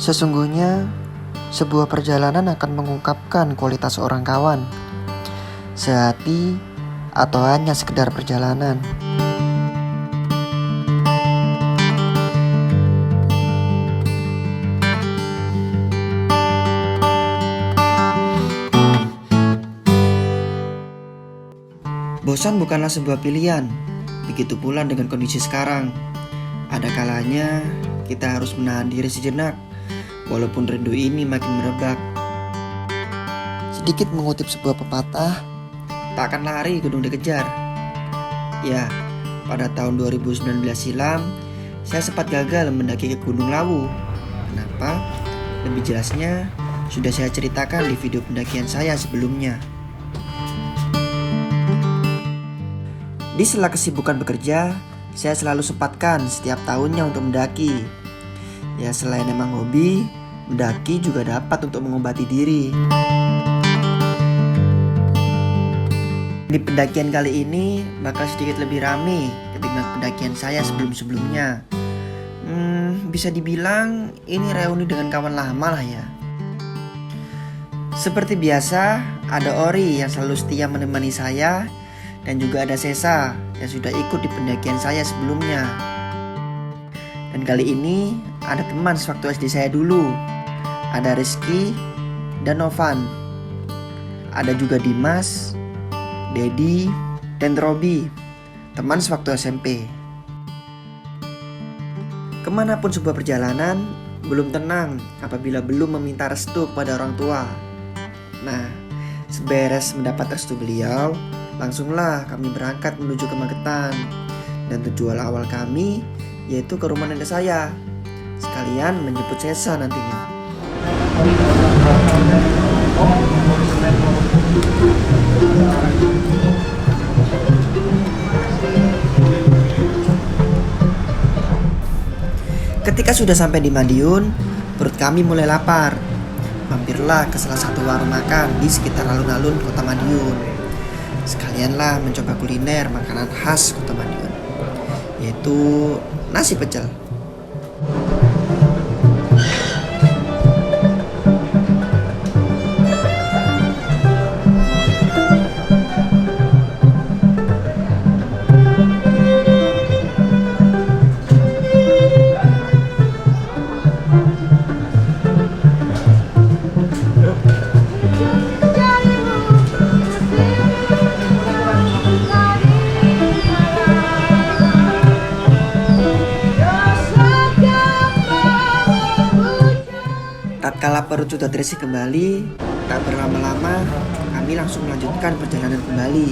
Sesungguhnya, sebuah perjalanan akan mengungkapkan kualitas seorang kawan, sehati atau hanya sekedar perjalanan. Bosan bukanlah sebuah pilihan, begitu pula dengan kondisi sekarang. Ada kalanya kita harus menahan diri sejenak, walaupun rindu ini makin merebak. Sedikit mengutip sebuah pepatah, tak akan lari gunung dikejar. Ya, pada tahun 2019 silam, saya sempat gagal mendaki ke Gunung Lawu. Kenapa? Lebih jelasnya, sudah saya ceritakan di video pendakian saya sebelumnya. Di sela kesibukan bekerja, saya selalu sempatkan setiap tahunnya untuk mendaki. Ya, selain emang hobi, mendaki juga dapat untuk mengobati diri. Di pendakian kali ini bakal sedikit lebih rame ketimbang pendakian saya sebelum-sebelumnya. Bisa dibilang ini reuni dengan kawan lama lah ya. Seperti biasa, ada Ori yang selalu setia menemani saya, dan juga ada Sesa yang sudah ikut di pendakian saya sebelumnya. Dan kali ini ada teman sewaktu SD saya dulu. Ada Rizky dan Novan. Ada juga Dimas, Dedi, dan Robi, teman sewaktu SMP. Kemanapun sebuah perjalanan, belum tenang apabila belum meminta restu kepada orang tua. Nah, seberes mendapat restu beliau, langsunglah kami berangkat menuju ke Magetan. Dan tujuan awal kami yaitu ke rumah nenek saya, sekalian menjemput Sesa nantinya. Ketika sudah sampai di Madiun, perut kami mulai lapar. Mampirlah ke salah satu warung makan di sekitar alun-alun kota Madiun. Sekalianlah mencoba kuliner makanan khas kota Madiun, yaitu nasi pecel. Tatkala perut sudah terisi kembali, tak berlama-lama kami langsung melanjutkan perjalanan kembali.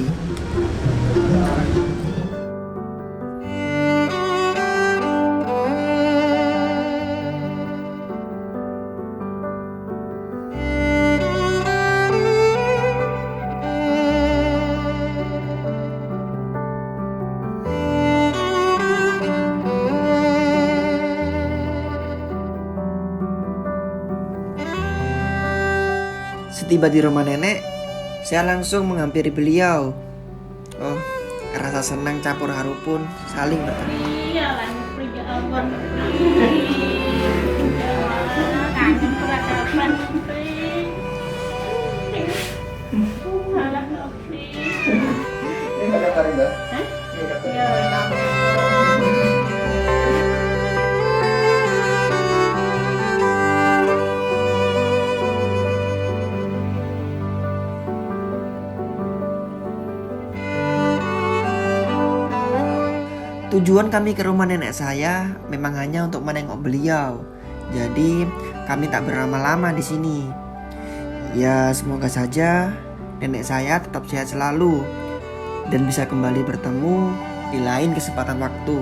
Setiba di rumah nenek, saya langsung menghampiri beliau. Oh, rasa senang campur haru pun saling bertemu. Tujuan kami ke rumah nenek saya memang hanya untuk menengok beliau. Jadi kami tak berlama-lama di sini. Ya, semoga saja nenek saya tetap sehat selalu dan bisa kembali bertemu di lain kesempatan waktu.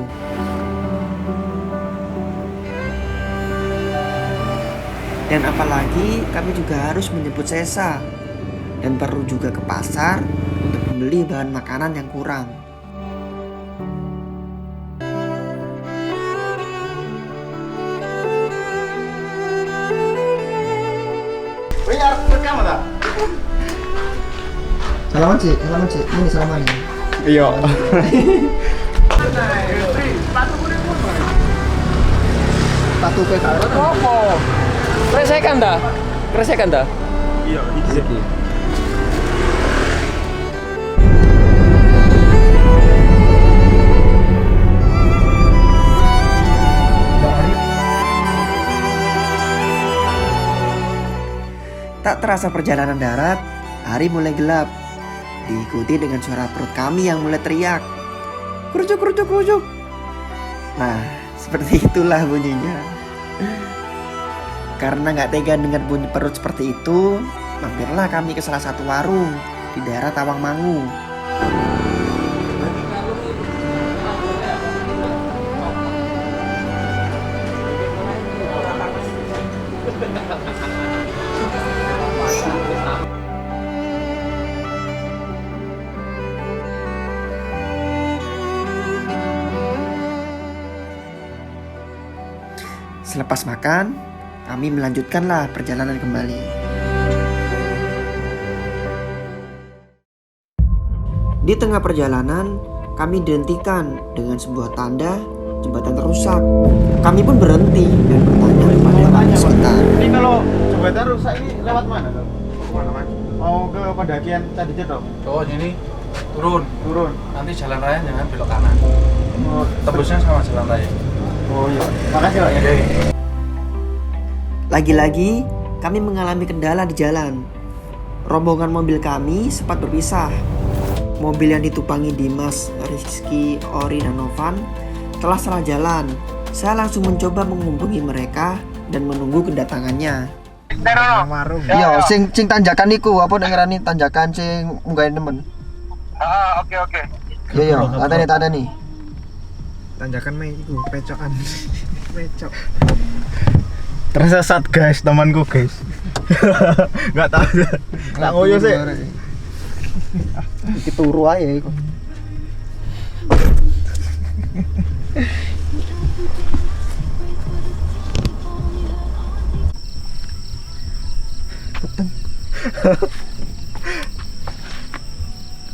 Dan apalagi kami juga harus menjemput Sesa dan perlu juga ke pasar untuk membeli bahan makanan yang kurang. Salaman sih, ini salaman ya. Iya. Sepatu ke apa? Kresekan dah. Kresekan dah. Iya, iki. Tak terasa perjalanan darat, hari mulai gelap. Diikuti dengan suara perut kami yang mulai teriak. Kerucuk, kerucuk, kerucuk. Nah, seperti itulah bunyinya. Karena nggak tega dengan bunyi perut seperti itu, mampirlah kami ke salah satu warung di daerah Tawangmangu. Selepas makan, kami melanjutkanlah perjalanan kembali. Di tengah perjalanan, kami dihentikan dengan sebuah tanda jembatan rusak. Kami pun berhenti dan bertanya kepada warga sekitar. Ini kalau jembatan rusak ini lewat mana? Kemana, Mas? Mau ke pendakian tadi Cetok? Oh ini turun, Nanti nanti jalan raya jangan belok kanan. oh, Tembusnya sama jalan raya. oh iya. Makasih Pak ya. Lagi-lagi, kami mengalami kendala di jalan. Rombongan mobil kami sempat berpisah. Mobil yang ditumpangi Dimas, Rizky, Ori, dan Novan telah salah jalan. Saya langsung mencoba menghubungi mereka dan menunggu kedatangannya. Warung. Iya, sing tanjakan iku apa dengerani tanjakan sing munggah nemen. Oke. Iya, ada nih. Tanjakan meh iku pecokan. Pecok. Tersesat guys, temanku guys. Enggak tahu. Tak ngoyo sih. Iki turu ae iku.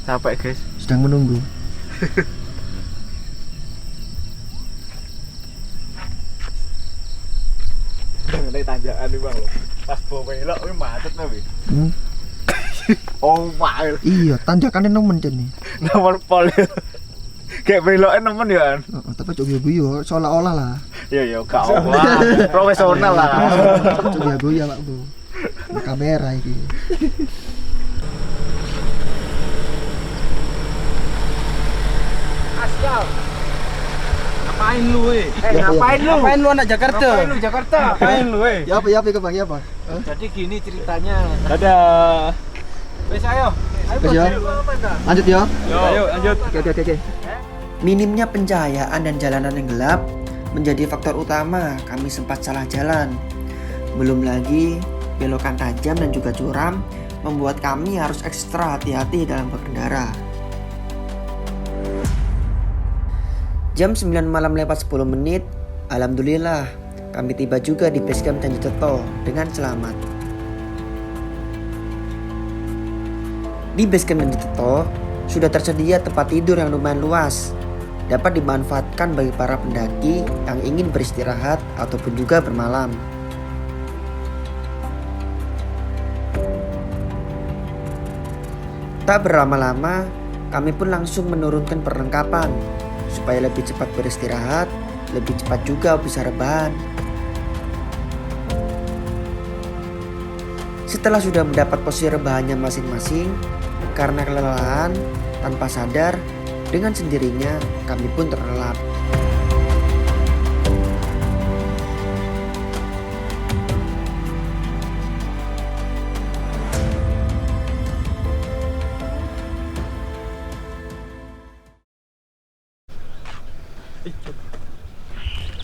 Capek guys. Sedang menunggu. Nek tanjakan iki Bang. Pas bawa belok kuwi macet nabi. Oh my. Iya, tanjakannya nemen nih. Nomor pol. Kayak beloknya nemen ya kan. Tapi cok guyu seolah-olah lah. Iya gak apa. Profesional lah. Cok guyu ya, Pak Bu. Kamera iki. Askal. Ngapain lu Ngapain lu anak Jakarta? Ngapain lu Ya apa ke Bang, ya apa? Jadi gini ceritanya. Dadah. Wes ayo. Wes ya. Lanjut ya. Ayo lanjut. Oke. Minimnya pencahayaan dan jalanan yang gelap menjadi faktor utama kami sempat salah jalan. Belum lagi belokan tajam dan juga curam membuat kami harus ekstra hati-hati dalam berkendara. Jam 9 malam lewat 10 menit, alhamdulillah kami tiba juga di base camp Janjiceto dengan selamat. Di base camp Janjiceto sudah tersedia tempat tidur yang lumayan luas, dapat dimanfaatkan bagi para pendaki yang ingin beristirahat ataupun juga bermalam. Tak berlama-lama, kami pun langsung menurunkan perlengkapan supaya lebih cepat beristirahat, lebih cepat juga bisa rebahan. Setelah sudah mendapat posisi rebahannya masing-masing, karena kelelahan, tanpa sadar, dengan sendirinya kami pun terlelap.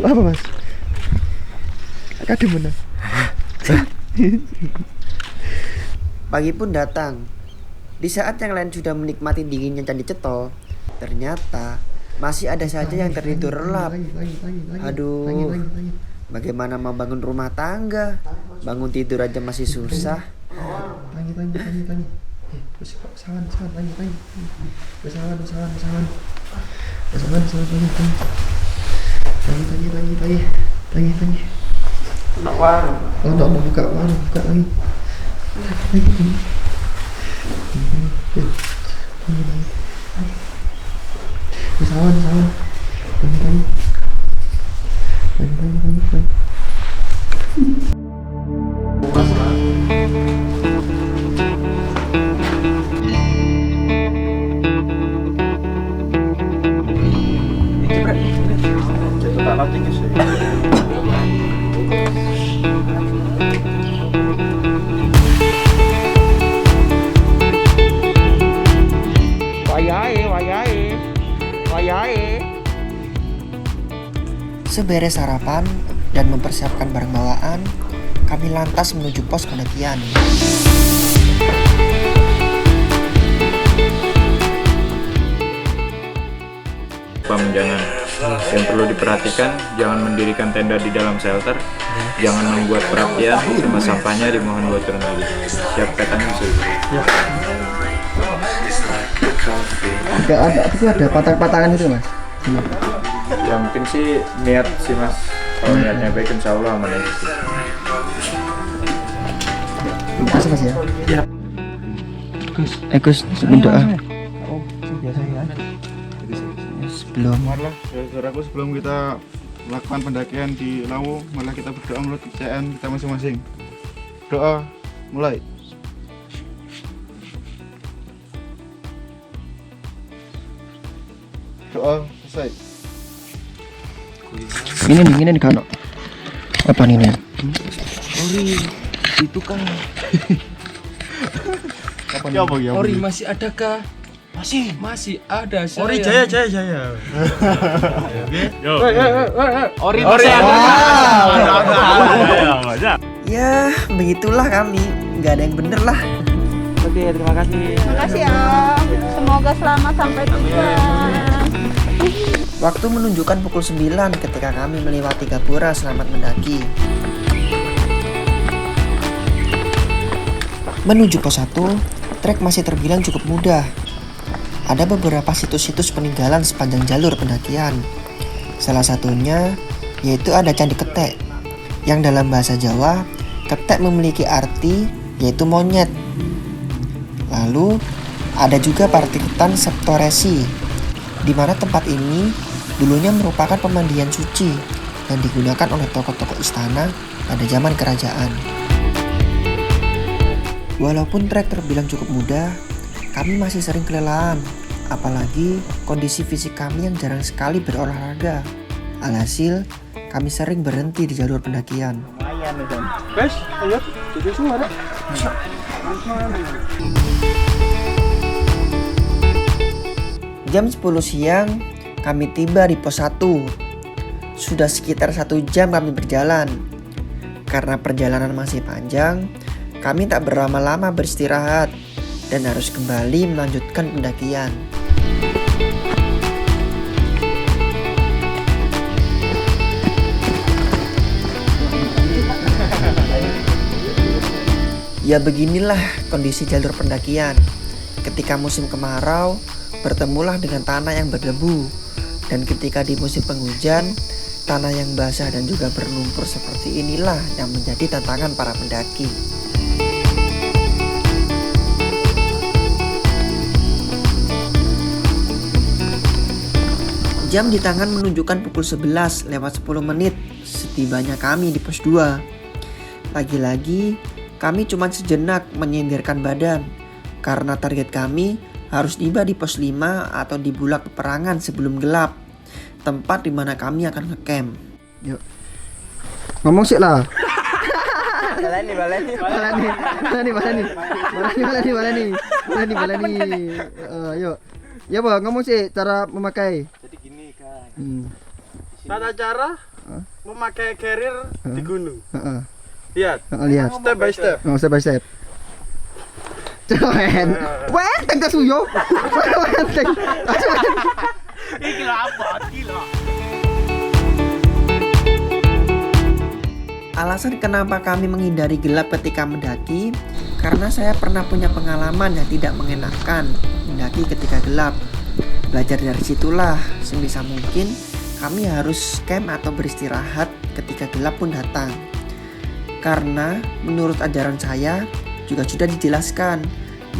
Apa Mas? Kade mana? Pagi pun datang. Di saat yang lain sudah menikmati dinginnya Janjiceto, ternyata masih ada saja yang tertidur relap. Aduh, bagaimana mau bangun rumah tangga? Bangun tidur aja masih susah. Nak warung. Oh, enggak mau buka warung, buka lagi. Sawan. Jadi tanah tinggi sih. Seberes sarapan dan mempersiapkan barang bawaan, kami lantas menuju pos pendakian. Jangan yang perlu diperhatikan, jangan mendirikan tenda di dalam shelter, jangan membuat perapian, sama sampahnya dimohon buat turun lagi. Siap katanya bisa. Ada patang-patangan itu mas. Ya mungkin sih niat sih mas, kalau niatnya baik insya Allah aman aja sih. Terima kasih mas ya. Iya. Gus, sebelum doa. Sebelum. Marilah, saudaraku, sebelum kita melakukan pendakian di Lawu, marilah kita berdoa menurut kepercayaan kita masing-masing. Doa, mulai. Doa, selesai. Gini kan. Apa nih? Ori, itu kan. Ya, apa ya? Ori masih adakah? Masih ada. Ori jaya. Ori masih Ya, begitulah kami. Nggak ada yang bener lah. Oke, terima kasih. Terima kasih ya. Semoga selamat sampai tujuan. Waktu menunjukkan pukul 9 ketika kami melewati Gapura selamat mendaki. Menuju pos 1, trek masih terbilang cukup mudah. Ada beberapa situs-situs peninggalan sepanjang jalur pendakian. Salah satunya yaitu ada Candi Ketek, yang dalam bahasa Jawa, ketek memiliki arti yaitu monyet. Lalu ada juga Partiketan Septoresi, di mana tempat ini dulunya merupakan pemandian suci yang digunakan oleh tokoh-tokoh istana pada zaman kerajaan. Walaupun trek terbilang cukup mudah, kami masih sering kelelahan, apalagi kondisi fisik kami yang jarang sekali berolahraga. Alhasil, kami sering berhenti di jalur pendakian. Guys, ayo, jadi semua ada. Jam 10 siang, kami tiba di pos 1. Sudah sekitar 1 jam kami berjalan. Karena perjalanan masih panjang, kami tak berlama-lama beristirahat dan harus kembali melanjutkan pendakian. Ya beginilah kondisi jalur pendakian. Ketika musim kemarau, bertemulah dengan tanah yang berdebu. Dan ketika di musim penghujan, tanah yang basah dan juga berlumpur seperti inilah yang menjadi tantangan para pendaki. Jam di tangan menunjukkan pukul 11 lewat 10 menit setibanya kami di pos 2. Lagi-lagi kami cuma sejenak menyindirkan badan karena target kami harus tiba di pos 5 atau di bulak peperangan sebelum gelap, tempat di mana kami akan ngecamp. Yuk. Ngomong sih lah. Balani. Yuk. Ya Bang, ngomong sih cara memakai. Jadi gini kan. Tata cara memakai carrier di gunung. Lihat. Step by step. Step by step. Cuman, wenteng ke suyo. Wenteng. Gila apa? Gila. Alasan kenapa kami menghindari gelap ketika mendaki, karena saya pernah punya pengalaman yang tidak mengenakan mendaki ketika gelap. Belajar dari situlah, sebisa mungkin kami harus camp atau beristirahat ketika gelap pun datang. Karena menurut ajaran saya juga sudah dijelaskan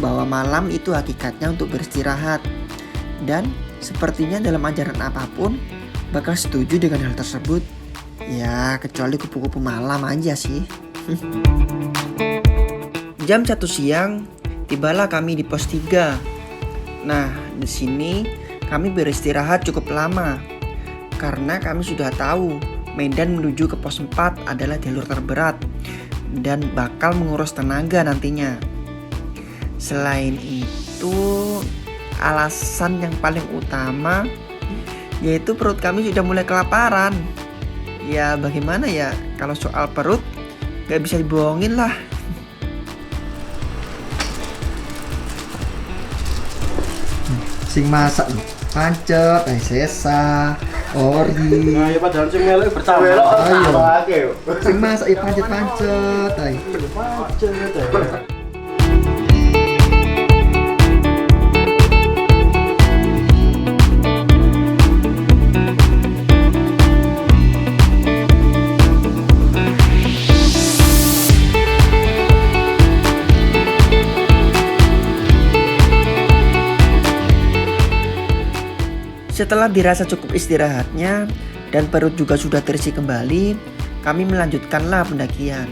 bahwa malam itu hakikatnya untuk beristirahat. Dan sepertinya dalam ajaran apapun bakal setuju dengan hal tersebut. Ya kecuali kupu-kupu malam aja sih. Jam 1 siang tibalah kami di pos 3. Nah, di sini kami beristirahat cukup lama karena kami sudah tahu medan menuju ke pos 4 adalah jalur terberat dan bakal menguras tenaga nantinya. Selain itu, alasan yang paling utama yaitu perut kami sudah mulai kelaparan. Ya bagaimana ya, kalau soal perut gak bisa dibohongin lah. Sing masak pancet, sesa, ori. Ayo padahal sing melok pertama. Ayo. Sing masak ya pancet, ayo. Setelah dirasa cukup istirahatnya dan perut juga sudah terisi kembali, kami melanjutkanlah pendakian.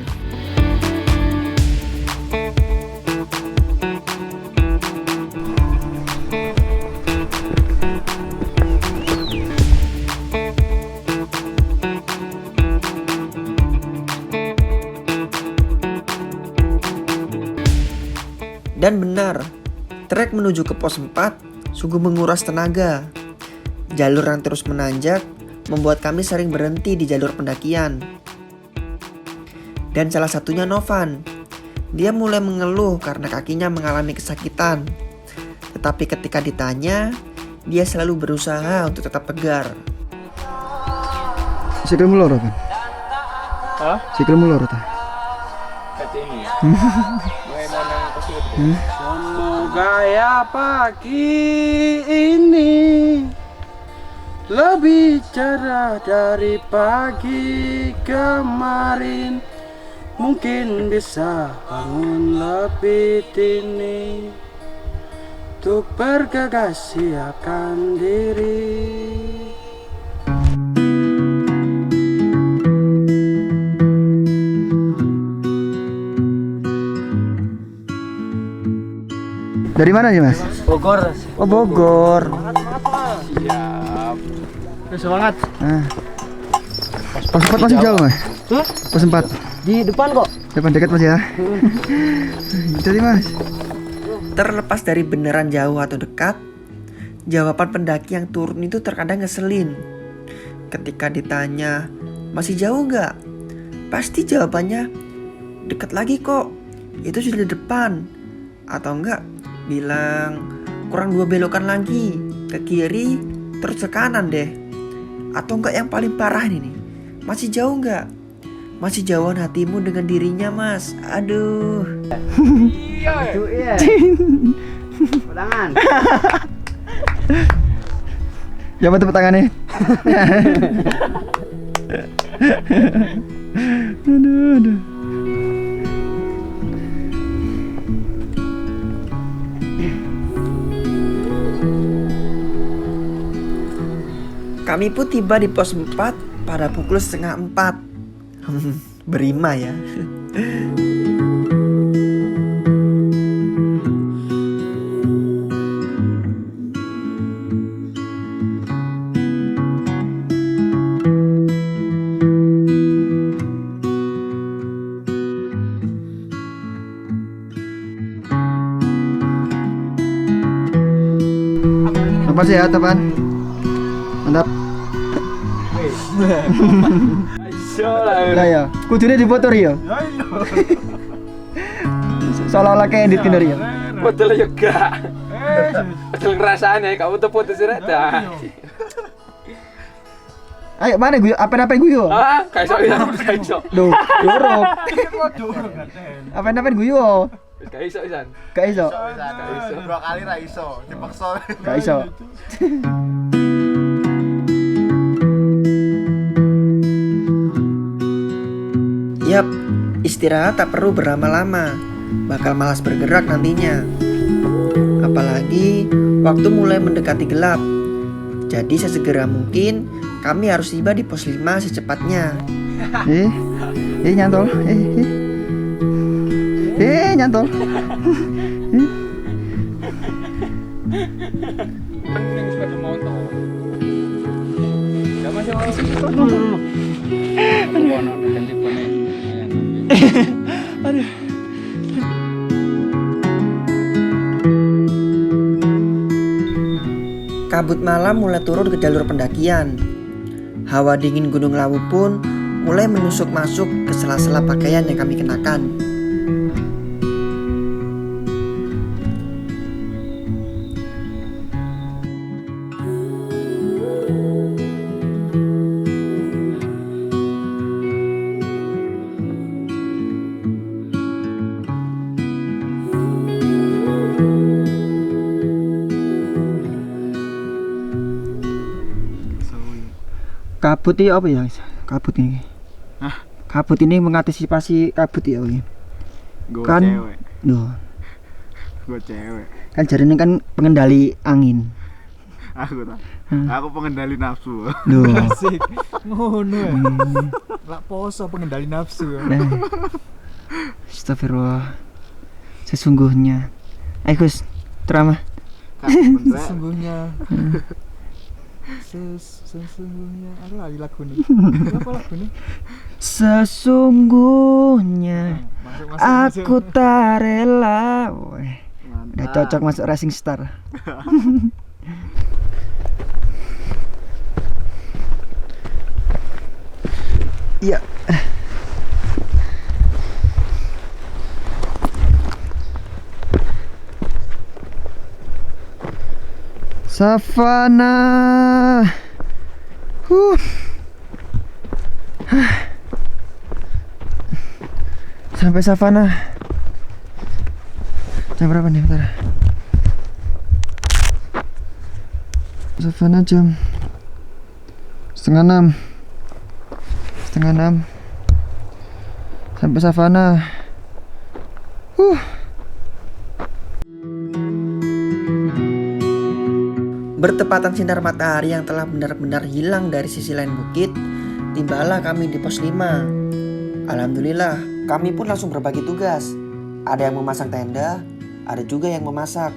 Dan benar, trek menuju ke pos 4 sungguh menguras tenaga. Jalur yang terus menanjak membuat kami sering berhenti di jalur pendakian. Dan salah satunya Novan. Dia mulai mengeluh karena kakinya mengalami kesakitan. Tetapi ketika ditanya, dia selalu berusaha untuk tetap tegar. Sikilmu loro kan? Hah? Sikilmu loro ta? Kata ini ya. Mulai mau nang pos itu. Semoga ya pagi ini lebih cerah dari pagi kemarin. Mungkin bisa bangun lebih dini untuk bergegas siapkan diri. Dari mana nih Mas? Bogor. Oh Bogor. Siap. Semangat. Pos 4 masih jauh Mas? Pos 4 Di depan kok. depan dekat Mas ya. Jadi Mas. Terlepas dari beneran jauh atau dekat, jawaban pendaki yang turun itu terkadang ngeselin. Ketika ditanya, masih jauh nggak? Pasti jawabannya, dekat lagi kok, itu sudah di depan. Atau enggak, bilang, kurang 2 belokan lagi, ke kiri, terus ke kanan deh. Atau enggak yang paling parah ini, masih jauh nggak? Masih jauhan hatimu dengan dirinya Mas. Aduh. Iya. Pedangan. Coba tepuk tangannya. Aduh. Kami pun tiba di pos 4 pada pukul 3:30. Berima ya. Apa sih ya teman? Mantap. Lah ya, kudune dipoto ya. Seolah-olah kayak edit kene ya. Betul juga. Betul ngerasain ya, kamu tuh putus rata. Ayo mana guyu? Apa-apa guyu? Ah, kaisok ya, kaisok. Duh, jorok. Apa-apa guyu? Kaisok Isan. Gak iso. Kaisok. 2 kali ra iso, dipaksa. Gak iso. Yap, Beristirahat tak perlu berlama-lama, bakal malas bergerak nantinya. Apalagi waktu mulai mendekati gelap. Jadi sesegera mungkin kami harus tiba di pos 5 secepatnya. Nyantol. Nyantol. Mending sepeda motor. Ya masih mau sih. Kabut malam mulai turun ke jalur pendakian. Hawa dingin Gunung Lawu pun mulai menusuk masuk ke sela-sela pakaian yang kami kenakan. Kabut ini apa ya? Kabut ini. Kabut ini mengantisipasi kabut ya. Gue Kan- cewek. Duh, Gue cewek. kan jari ini kan pengendali angin. Aku tak. Aku pengendali nafsu. Duh. Asik. Ngono ya. Lak poso pengendali nafsu. Nah. Astagfirullah. Sesungguhnya. Ayo Gus, drama. Sesungguhnya. Sesungguhnya aku lali lagu nih. Apa lagu nih? Sesungguhnya Masuk. aku tak rela. Weh, udah cocok masuk Racing Star. Iya. Savana. Sampai Savana. Jam berapa nih? Bentar. Savana jam 5:30. 5:30. Sampai Savana. Bertepatan sinar matahari yang telah benar-benar hilang dari sisi lain bukit, tibalah kami di pos 5. Alhamdulillah, kami pun langsung berbagi tugas. Ada yang memasang tenda, ada juga yang memasak.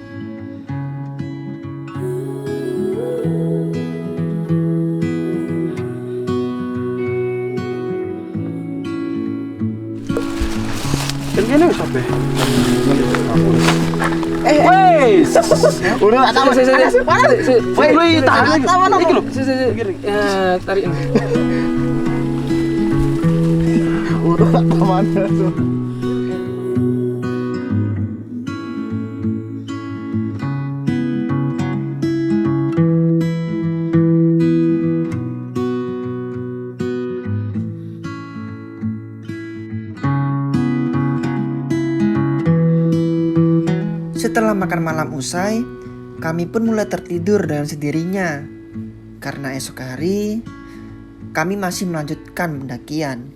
Udah sama sih. Woi, lu tahan lagi. Iki lho. Tarik. Udah kemana tuh? Setelah makan malam usai, kami pun mulai tertidur dengan sendirinya. Karena esok hari, kami masih melanjutkan pendakian.